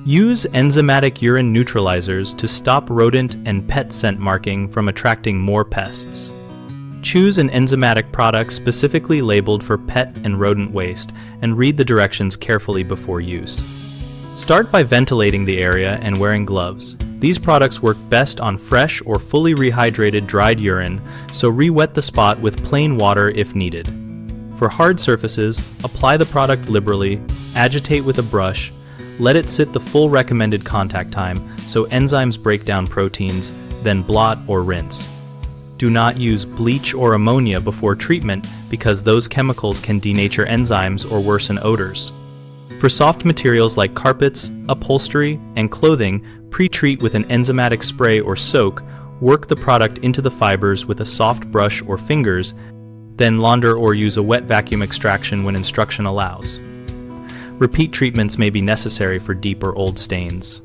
Use enzymatic urine neutralizers to stop rodent and pet scent marking from attracting more pests. Choose an enzymatic product specifically labeled for pet and rodent waste and read the directions carefully before use. Start by ventilating the area and wearing gloves. These products work best on fresh or fully rehydrated dried urine, so re-wet the spot with plain water if needed. For hard surfaces, apply the product liberally, agitate with a brush, let it sit the full recommended contact time so enzymes break down proteins, then blot or rinse. Do not use bleach or ammonia before treatment because those chemicals can denature enzymes or worsen odors. For soft materials like carpets, upholstery, and clothing, pre-treat with an enzymatic spray or soak, work the product into the fibers with a soft brush or fingers, then launder or use a wet vacuum extraction when instruction allows. Repeat treatments may be necessary for deep or old stains.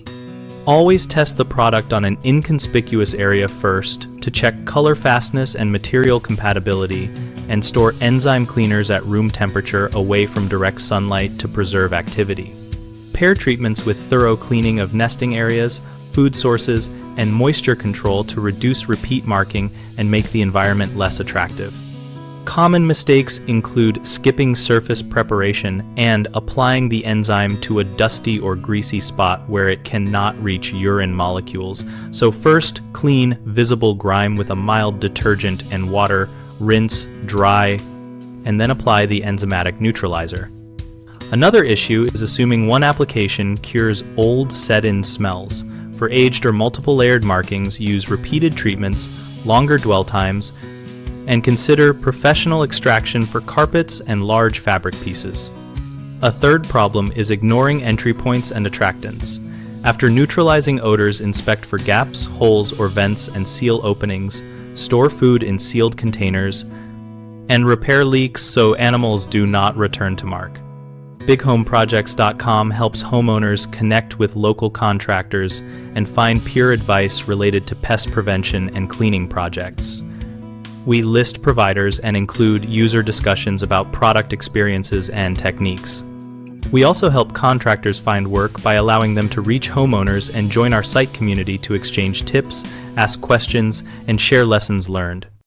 Always test the product on an inconspicuous area first to check color fastness and material compatibility, and store enzyme cleaners at room temperature away from direct sunlight to preserve activity. Pair treatments with thorough cleaning of nesting areas, food sources, and moisture control to reduce repeat marking and make the environment less attractive. Common mistakes include skipping surface preparation and applying the enzyme to a dusty or greasy spot where it cannot reach urine molecules. So first, clean visible grime with a mild detergent and water, rinse, dry, and then apply the enzymatic neutralizer. Another issue is assuming one application cures old set-in smells. For aged or multiple layered markings, use repeated treatments, longer dwell times, and consider professional extraction for carpets and large fabric pieces. A third problem is ignoring entry points and attractants. After neutralizing odors, inspect for gaps, holes, or vents and seal openings, store food in sealed containers, and repair leaks so animals do not return to mark. BigHomeProjects.com helps homeowners connect with local contractors and find peer advice related to pest prevention and cleaning projects. We list providers and include user discussions about product experiences and techniques. We also help contractors find work by allowing them to reach homeowners and join our site community to exchange tips, ask questions, and share lessons learned.